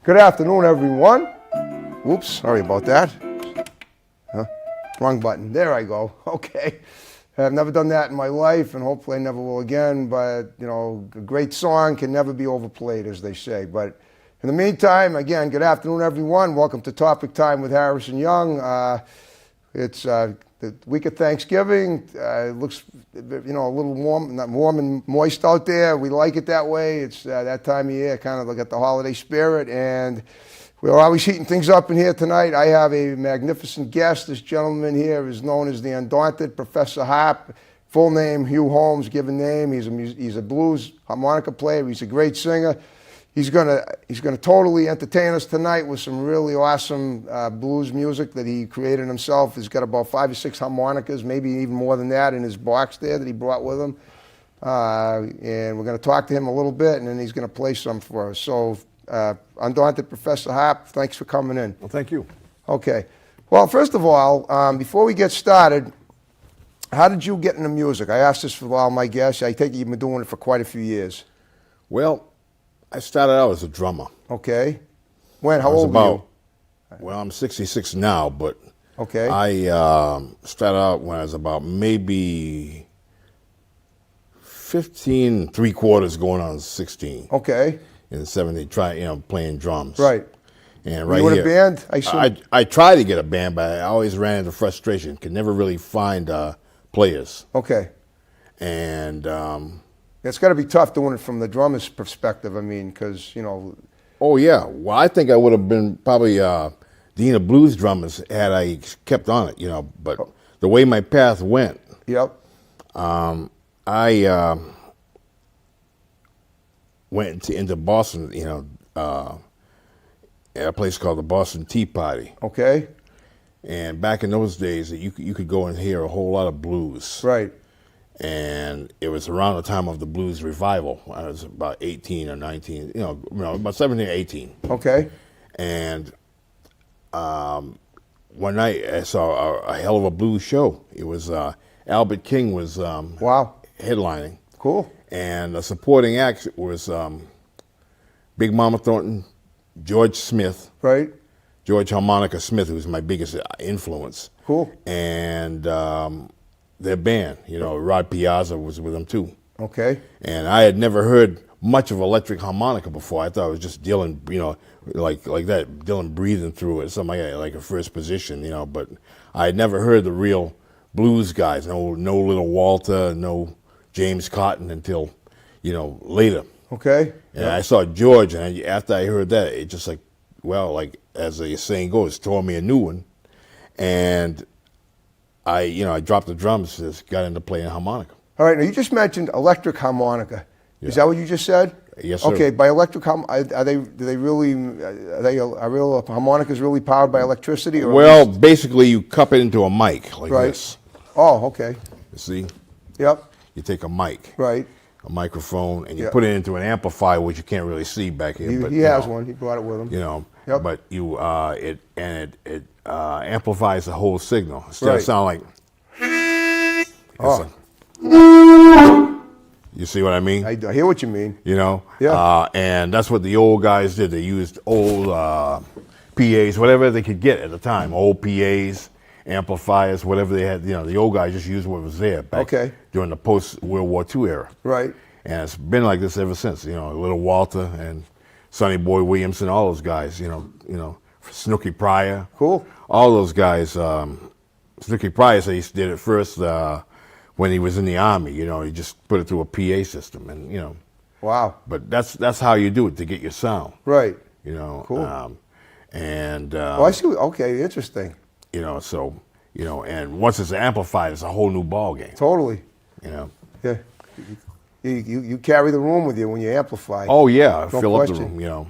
Good afternoon, everyone. Oops, sorry about that. Wrong button. There I go. Okay. I've never done that in my life, and hopefully I never will again. But, you know, a great song can never be overplayed, as they say. But in the meantime, again, good afternoon, everyone. Welcome to Topic Time with Harrison Young. It's the week of Thanksgiving. It looks, you know, a little warm, not warm and moist out there. We like it that way. It's that time of year, kind of like at the holiday spirit. And we're always heating things up in here tonight. I have a magnificent guest. This gentleman here is known as the Undaunted Professor Harp. Full name, Hugh Holmes, given name. He's a blues harmonica player. He's a great singer. He's gonna totally entertain us tonight with some really awesome blues music that he created himself. He's got about 5 or 6 harmonicas, maybe even more than that, in his box there that he brought with him. And we're gonna talk to him a little bit, and then he's gonna play some for us. So, Undaunted Professor Harp, thanks for coming in. Well, thank you. Okay. Well, first of all, before we get started, how did you get into music? I asked this for all my guests. I take it you've been doing it for quite a few years. Well, I started out as a drummer. Okay. When? How old were you? Well, I'm 66 now, but okay. I started out when I was about maybe 15, 3/4 going on 16. Okay. In the 70s, playing drums. Right. And right here. You in a band? I tried to get a band, but I always ran into frustration. Could never really find players. Okay. And it's got to be tough doing it from the drummer's perspective. I mean, because, you know. Oh, yeah. Well, I think I would have been probably Dean of Blues drummers had I kept on it, you know. But the way my path went, yep. I went into Boston, you know, at a place called the Boston Tea Party. Okay. And back in those days, you could go and hear a whole lot of blues. Right. And it was around the time of the blues revival. I was about 18 or 19, you know about 17 or 18. Okay. And one night I saw a hell of a blues show. It was Albert King was wow, headlining. Cool. And the supporting acts was Big Mama Thornton, George Smith. Right. George Harmonica Smith, who was my biggest influence. Cool. And their band, you know, Rod Piazza was with them too. Okay. And I had never heard much of electric harmonica before. I thought it was just Dylan, you know, like that, Dylan breathing through it, something like that, like a first position, you know. But I had never heard the real blues guys. No Little Walter, no James Cotton until, you know, later. Okay. And I saw George, and after I heard that, it just like, well, like as the saying goes, tore me a new one. And I dropped the drums, just got into playing harmonica. All right, now you just mentioned electric harmonica. Yeah. Is that what you just said? Yes, sir. Okay, by electric, are real harmonicas really powered by electricity? Or well, basically you cup it into a mic like this. Oh, okay. You see? Yep. You take a mic. Right. A microphone, and you put it into an amplifier, which you can't really see back here. He has one. He brought it with him. You know, yep. But it amplifies the whole signal. Instead of sounding like, you see what I mean? I hear what you mean. You know? Yeah. And that's what the old guys did. They used old PAs, whatever they could get at the time. Old PAs, amplifiers, whatever they had. You know, the old guys just used what was there back during the post-World War II era. Right. And it's been like this ever since. You know, Little Walter and Sonny Boy Williamson, all those guys. You know, Snooky Pryor. Cool. All those guys. Snooky Pryor said he did it first when he was in the Army. You know, he just put it through a PA system, and you know. Wow. But that's how you do it to get your sound. Right. You know. Cool. Oh, I see. Okay, interesting. You know, so and once it's amplified, it's a whole new ball game. Totally. You know. Yeah. You carry the room with you when you amplify. Oh yeah, no fill question. up the room. You know.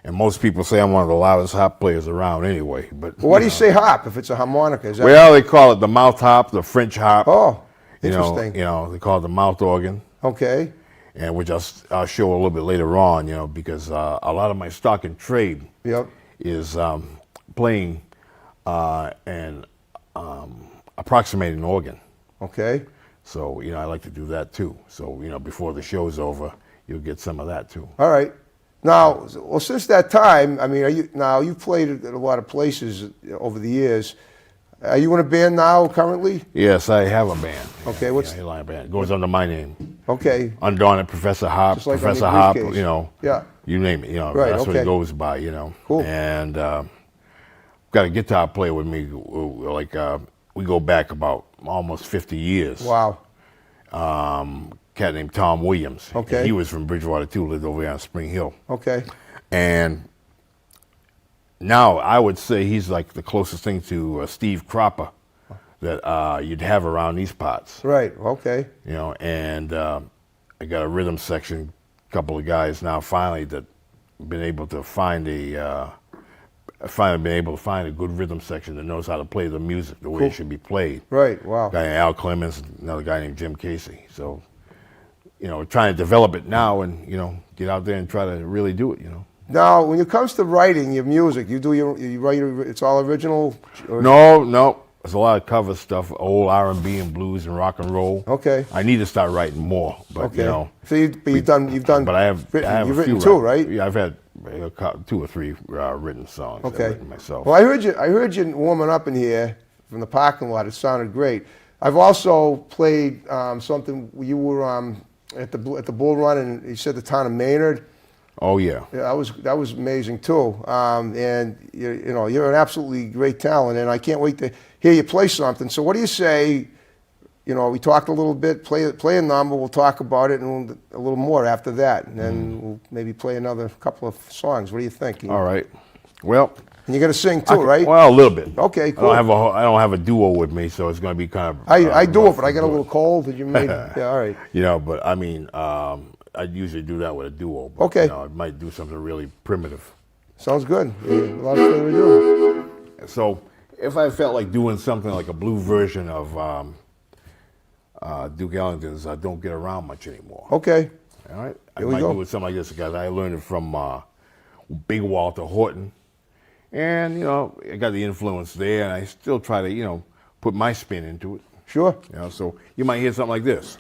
And most people say I'm one of the loudest harp players around anyway. But well, why do you say harp if it's a harmonica? Is that well, they call it the mouth harp, the French harp. Oh, interesting. You know, they call it the mouth organ. Okay. And which I'll show a little bit later on, you know, because a lot of my stock and trade is playing and approximating an organ. Okay. So, I like to do that too. So, before the show's over, you'll get some of that too. All right. Now, well, since that time, I mean, you've played at a lot of places over the years. Are you in a band now currently? Yes, I have a band. Okay, yeah, what's headline band? It goes under my name. okay? Undaunted Professor Harp, Just like on Professor your Harp, briefcase. you know. Yeah. You name it, you know. Right, That's what okay. it goes by, you know. Cool. And got a guitar player with me. Like we go back about almost 50 years. Wow. Cat named Tom Williams. Okay. And he was from Bridgewater too. Lived over here on Spring Hill. Okay. And now I would say he's like the closest thing to Steve Cropper that you'd have around these parts. Right. Okay. You know, and I got a rhythm section, a couple of guys now finally that been able to find a good rhythm section that knows how to play the music the way it should be played. Right. Wow. A guy named Al Clemens, another guy named Jim Casey. So, you know, trying to develop it now and, you know, get out there and try to really do it, you know. Now, when it comes to writing your music, you write it's all original? Or No. There's a lot of cover stuff, old R&B and blues and rock and roll. Okay. I need to start writing more, but Okay. you know. So you've done. But I have you've a written few too, right? Yeah, I've had 2 or 3 written songs I've Okay. written myself. Well, I heard you warming up in here from the parking lot. It sounded great. I've also played something. You were at the Bull Run, and you said the town of Maynard. Oh yeah. Yeah, that was amazing too. And you know, you're an absolutely great talent, and I can't wait to hear you play something. So, what do you say? You know, we talked a little bit. Play a number. We'll talk about it and a little more after that, and then we'll maybe play another couple of songs. What do you think? All right. Well, And you're gonna sing too, right? Well, a little bit. Okay, cool. I don't have a duo with me, so it's going to be kind of. I do rough it, but I got a to do little it. cold. Did you make? Yeah, all right. You know, but I mean, I usually do that with a duo. But, Okay. You know, I might do something really primitive. Sounds good. Without further ado. So if I felt like doing something like a blue version of Duke Ellington's Don't Get Around Much Anymore. Okay. All right? I Here we might go. do it something like this because I learned it from Big Walter Horton. And, you know, I got the influence there, and I still try to, you know, put my spin into it. Sure. You know, so you might hear something like this.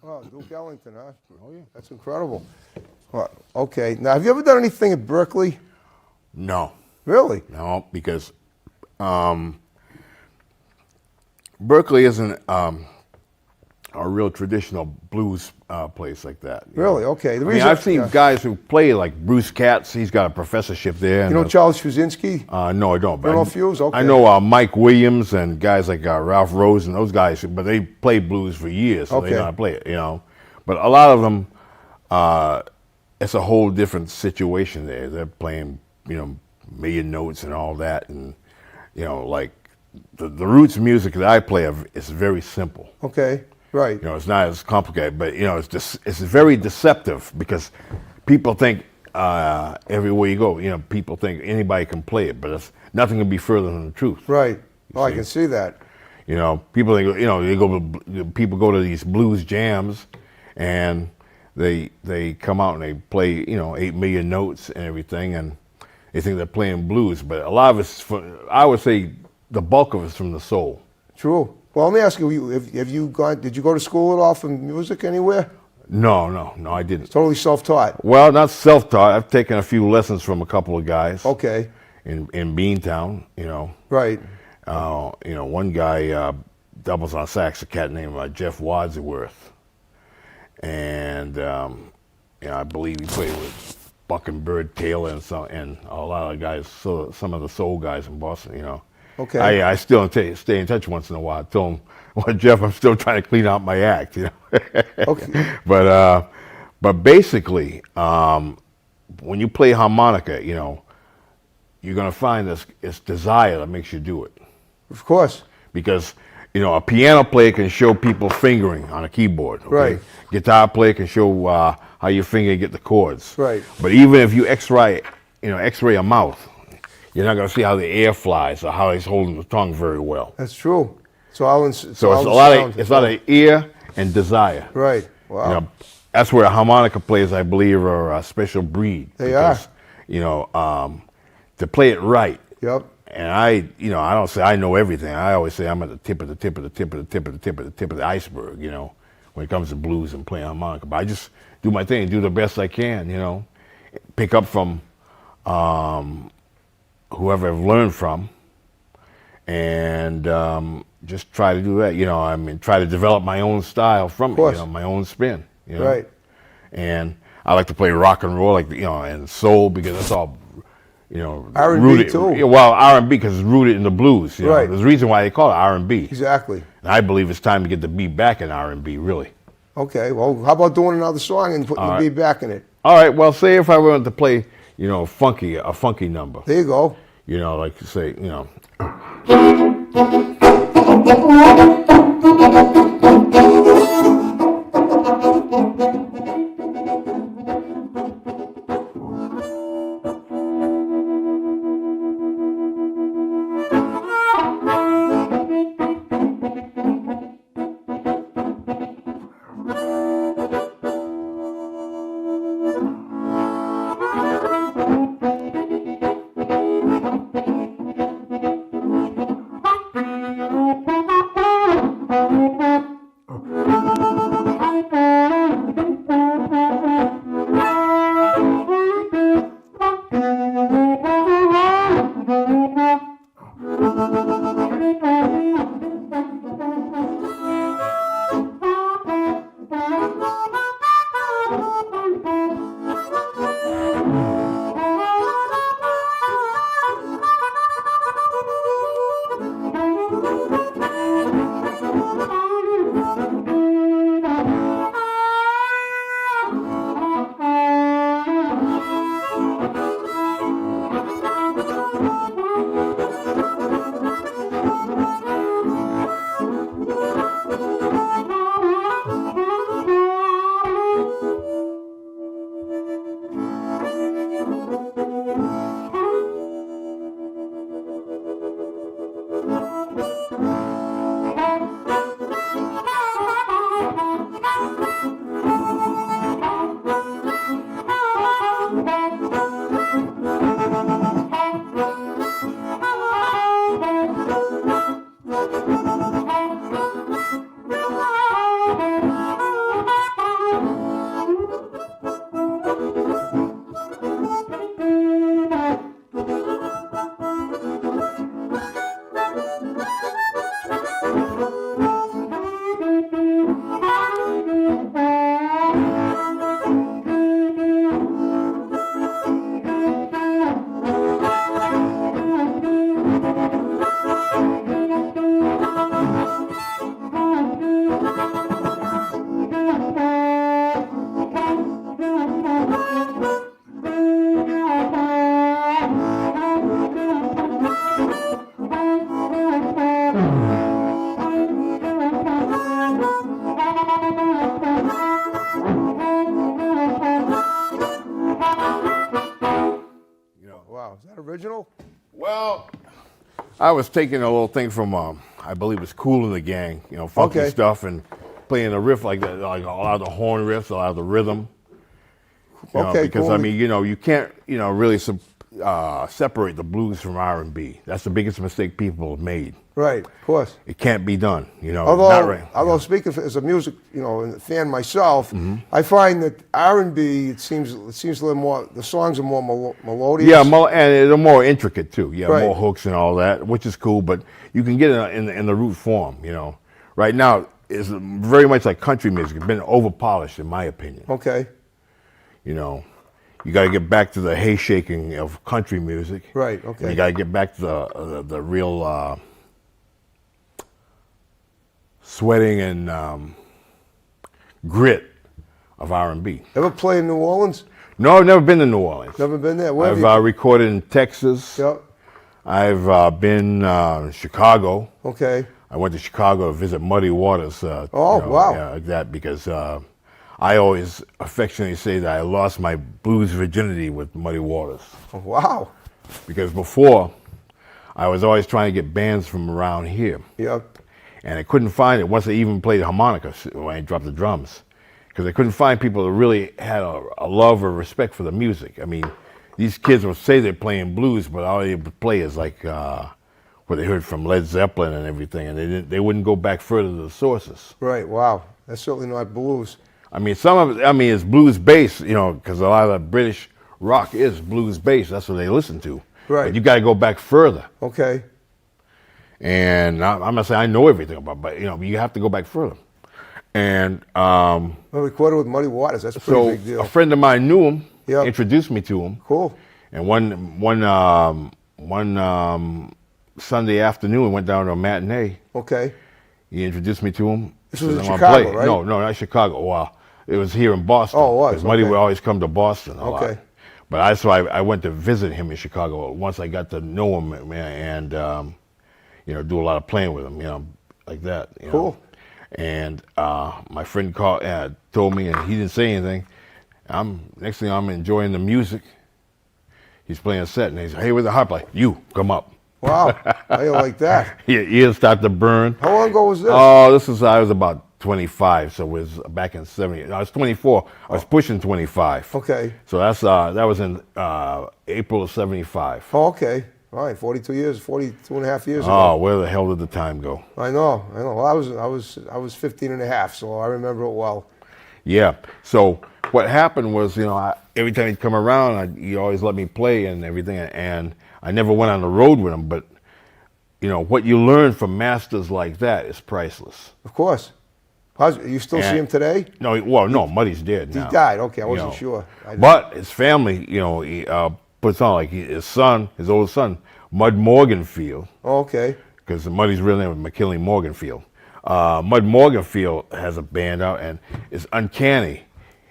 Oh, Duke Ellington, huh? Oh, yeah. That's incredible. Well, okay. Now, have you ever done anything at Berkeley? No. Really? No, because Berkeley isn't a real traditional blues place like that. Really? Okay. The I mean, reason I've seen guys who play like Bruce Katz. He's got a professorship there. You know Charles Fusinski? No, I don't. But You know Fuse? Okay. I know Mike Williams and guys like Ralph Rose and those guys, but they play blues for years, so they know how to play it, you know. But a lot of them, it's a whole different situation there. They're playing, you know, million notes and all that, and you know, like the roots music that I play is very simple. Okay. Right. You know, it's not as complicated, but you know, it's very deceptive because people think everywhere you go, you know, people think anybody can play it, but nothing can be further than the truth. Right. Oh, I can see that. You know, people think, you know, people go to these blues jams, and they come out and they play, you know, 8 million notes and everything, and they think they're playing blues, but a lot of it's I would say the bulk of it's from the soul. True. Well, let me ask you: did you go to school at all for music anywhere? No, I didn't. Totally self-taught. Well, not self-taught. I've taken a few lessons from a couple of guys. Okay. In Beantown, you know. Right. You know, one guy doubles on sax, a cat named Jeff Wadsworth, and you know, I believe he played with Buck and Bird Taylor and a lot of guys, some of the soul guys in Boston, you know. Okay. I still stay in touch once in a while. I tell him, well, Jeff, I'm still trying to clean out my act, you know. Okay. But basically, when you play harmonica, you know, you're gonna find it's desire that makes you do it. Of course. Because, you know, a piano player can show people fingering on a keyboard. Okay? Right. Guitar player can show how you finger and get the chords. Right. But even if you X-ray a mouth, you're not going to see how the air flies or how he's holding the tongue very well. That's true. So it's a lot of ear and desire. Right. Wow. You know, that's where harmonica players, I believe, are a special breed. They are. You know, to play it right. Yep. And I don't say I know everything. I always say I'm at the tip of the tip of the tip of the tip of the tip of the tip of the iceberg, you know, when it comes to blues and playing harmonica. But I just do my thing, do the best I can, you know, pick up from whoever I've learned from, and just try to do that, you know. I mean, try to develop my own style from it, you know, my own spin, you know. Right. And I like to play rock and roll, like, you know, and soul, because that's all, you know, R&B rooted, too. well, R&B because it's rooted in the blues. You know? Right. There's a reason why they call it R&B. Exactly. And I believe it's time to get the beat back in R&B, really. Okay. Well, how about doing another song and putting the beat back in it? All right. Well, say if I wanted to play, you know, a funky number. There you go. You know, like say, you know. I was taking a little thing from, I believe it was Cool in the Gang, you know, funky Okay. stuff, and playing a riff like that, like a lot of the horn riffs, a lot of the rhythm. You know, Okay, because cool. I mean, you know, you can't, you know, really separate the blues from R&B. That's the biggest mistake people have made. Right, of course. It can't be done, you know. Although, not right. although speaking as a music, you know, fan myself, Mm-hmm. I find that R&B, it seems a little more. The songs are more melodious. Yeah, and they're more intricate too. Yeah, Right. more hooks and all that, which is cool. But you can get it in the root form. You know, right now it's very much like country music. It's been over polished, in my opinion. Okay. You know, you got to get back to the hay shaking of country music. Right. And Okay. you got to get back to the real sweating and grit of R&B. Ever play in New Orleans? No, I've never been to New Orleans. Never been there. Where I've have you? recorded in Texas. Yep. I've been in Chicago. Okay. I went to Chicago to visit Muddy Waters. Oh, you know, wow. Yeah, like that, because I always affectionately say that I lost my blues virginity with Muddy Waters. Oh, wow. Because before, I was always trying to get bands from around here. Yep. And I couldn't find it once I even played harmonica when I dropped the drums. Because I couldn't find people that really had a love or respect for the music. I mean, these kids will say they're playing blues, but all they would play is like what they heard from Led Zeppelin and everything, and they wouldn't go back further to the sources. Right. Wow. That's certainly not blues. I mean, some of it, I mean, it's blues based, you know, because a lot of the British rock is blues based. That's what they listen to. Right. But you got to go back further. Okay. And I'm not saying I know everything about, but you know, you have to go back further. And Well, recorded with Muddy Waters. That's a pretty so big deal. a friend of mine knew him, Yep. introduced me to him. Cool. And one Sunday afternoon, we went down to a matinee. Okay. He introduced me to him. This He was said, in "I'm gonna Chicago, right? No, not Chicago. Well, it was here in Boston. Oh, it was, Because Muddy okay. would always come to Boston a lot. Okay. But I went to visit him in Chicago once I got to know him and you know, do a lot of playing with him, you know, like that. You Cool. know? And my friend told me, and he didn't say anything. Next thing I'm enjoying the music. He's playing a set, and he's, "Hey, where's the harp?" Like, "You come up." Wow. How you like that? Ears start to burn. How long ago was this? Oh, I was about 25, so it was back in 70. I was 24. I was pushing 25. Okay. So that was in April of 75. Oh, okay. All right. 42 years, 42 and a half years Oh, ago. where the hell did the time go? I know. Well, I was 15 and a half, so I remember it well. Yeah. So what happened was, you know, every time he'd come around, he always let me play and everything, and I never went on the road with him. But you know, what you learn from masters like that is priceless. Of course. You still see him today? No, Muddy's dead He now. died. Okay, I You wasn't know. sure. But his family, you know, he puts on like his oldest son, Mud Morganfield, Oh, okay. because Muddy's real name was McKinley Morganfield. Mud Morganfield has a band out, and it's uncanny.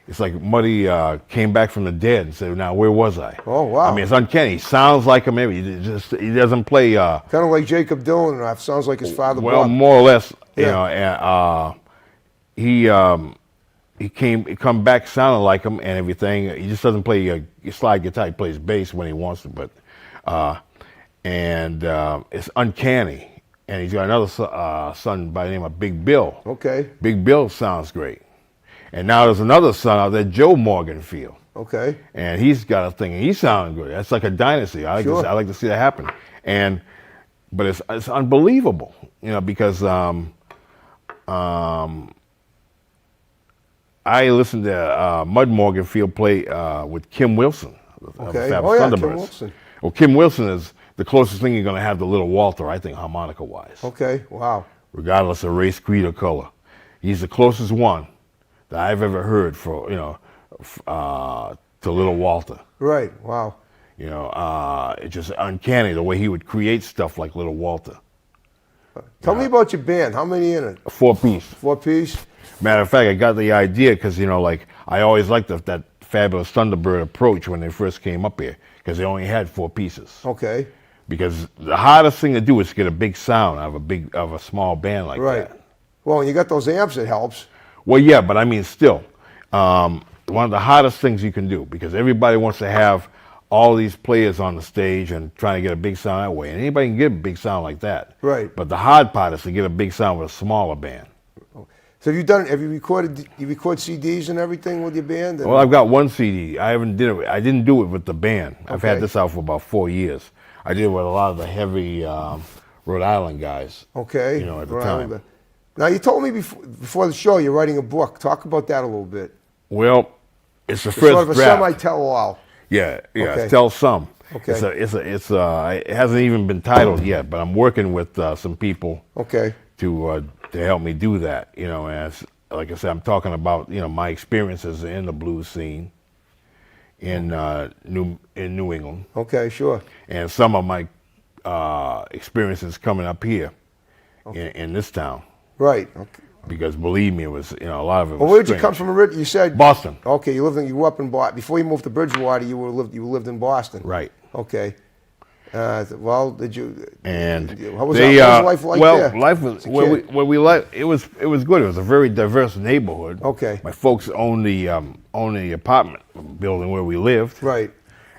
It's like Muddy came back from the dead and said, "Now where was I?" Oh, wow. I mean, it's uncanny. He sounds like him. Maybe he doesn't play. Kind of like Jacob Dylan. Sounds like his father. Well, Bob. more or less. You Yeah. know, and, he come back sounding like him and everything. He just doesn't play slide guitar. He plays bass when he wants to, but it's uncanny. And he's got another son by the name of Big Bill. Okay. Big Bill sounds great. And now there's another son out there, Joe Morganfield, Okay. and he's got a thing, and he's sounding good. That's like a dynasty. I like to see that happen. But it's unbelievable, you know, because I listened to Mud Morganfield play with Kim Wilson of the Okay. Fab Oh, yeah, Thunderbirds. Kim Wilson. Well, Kim Wilson is the closest thing you're going to have to Little Walter, I think, harmonica-wise. Okay. Wow. Regardless of race, creed, or color. He's the closest one that I've ever heard for, you know, to Little Walter. Right. Wow. You know, it's just uncanny the way he would create stuff like Little Walter. Tell me about your band. How many in it? A 4-piece. 4-piece? Matter of fact, I got the idea because, you know, like, I always liked that Fabulous Thunderbird approach when they first came up here, because they only had 4 pieces. Okay. Because the hardest thing to do is get a big sound out of a small band like Right. that. Well, when you got those amps, it helps. Well, yeah, but I mean, still, one of the hardest things you can do, because everybody wants to have all these players on the stage and trying to get a big sound that way. And anybody can get a big sound like that. Right. But the hard part is to get a big sound with a smaller band. So have you recorded, you record CDs and everything with your band? Well, I've got one CD. I didn't do it with the band. I've had Okay. this out for about 4 years. I did it with a lot of the heavy Rhode Island guys. Okay. You know, at the Right. time. Now, you told me before the show you're writing a book. Talk about that a little bit. Well, it's the It's first sort of a draft. semi-tell-all. Yeah, Okay. tell some. Okay. It hasn't even been titled yet, but I'm working with some people Okay. to help me do that. You know, as like I said, I'm talking about my experiences in the blues scene in New England, Okay, sure. and some of my experiences coming up here in this town. Right. Okay. Because believe me, it was a lot of it. Well, Was where did you strange. come from originally? You said Boston. Okay, you grew up in Boston. Before you moved to Bridgewater, you lived in Boston. Right. Okay. Well, did you? And How was life like well, there? life was as a when kid? we left. It was good. It was a very diverse neighborhood. Okay. My folks owned the apartment building where we lived, Right.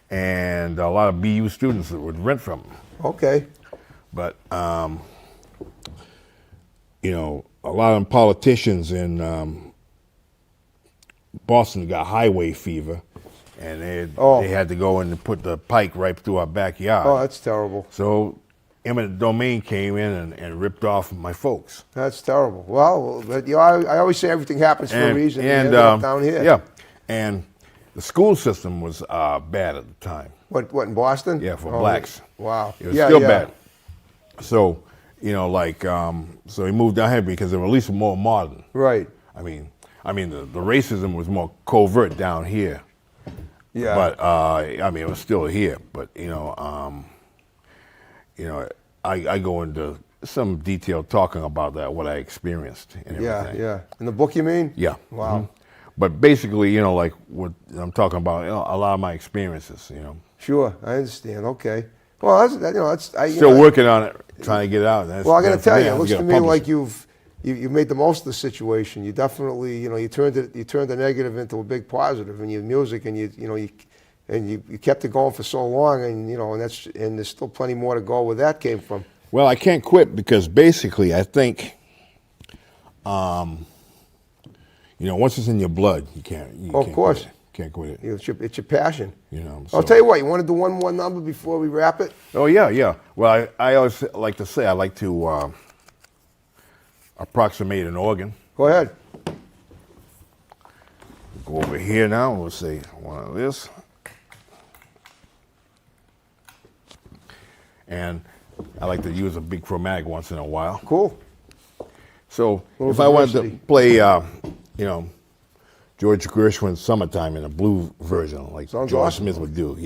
and a lot of BU students that would rent from them. Okay. But a lot of them politicians in Boston got highway fever, and they had to go and put the pike right through our backyard. Oh, that's terrible. So eminent domain came in and ripped off my folks. That's terrible. Well, but, I always say everything happens for a reason. And you ended up down here. Yeah, and the school system was bad at the time. What in Boston? Yeah, for blacks. Wow. It was still bad. So so he moved down here because they were at least more modern. Right. I mean, the racism was more covert down here. Yeah. But it was still here. But I go into some detail talking about that, what I experienced and everything. Yeah. In the book, you mean? Yeah. Wow. Mhm. But basically, like what I'm talking about, a lot of my experiences. Sure, I understand. Okay. Well, that's Still working on it, trying to get it out. Well, I got to tell you, it I'm looks to gonna me publish like it. you made the most of the situation. You definitely, you turned the negative into a big positive in your music, and you kept it going for so long, and and there's still plenty more to go where that came from. Well, I can't quit because basically, I think, once it's in your blood, you can't. Of course. quit it. Can't quit it. It's your passion. So. I'll tell you what. You want to do one more number before we wrap it? Oh yeah. Well, I always like to say I like to approximate an organ. Go ahead. Go over here now. We'll say one of this, and I like to use a big chromatic once in a while. Cool. So Little if I wanted to diversity. play, George Gershwin's "Summertime" in a blue version, like Sounds George awesome. Smith would do,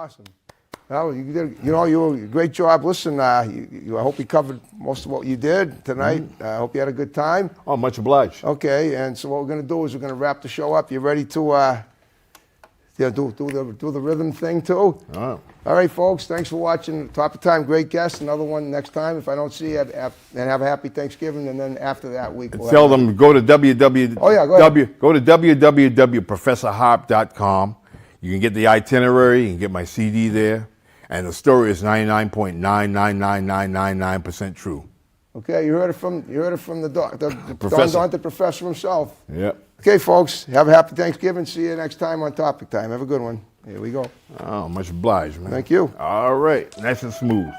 awesome. Well, you did. You know, you did a great job. Listen, I hope we covered most of what you did tonight. I hope you had a good time. Oh, much obliged. Okay, and so what we're going to do is we're going to wrap the show up. You ready to do the rhythm thing too? All right. All right, folks. Thanks for watching. Top of Time, great guest. Another one next time. If I don't see you, and have a happy Thanksgiving. And then after that week, we'll Tell them go to www. Oh, yeah, go ahead. Go to www.professorharp.com. You can get the itinerary. You can get my CD there. And the story is 99.999999% true. Okay, you heard it from the Professor. Don Dante professor himself. Yep. Okay, folks. Have a happy Thanksgiving. See you next time on Topic Time. Have a good one. Here we go. Oh, much obliged, man. Thank you. All right. Nice and smooth.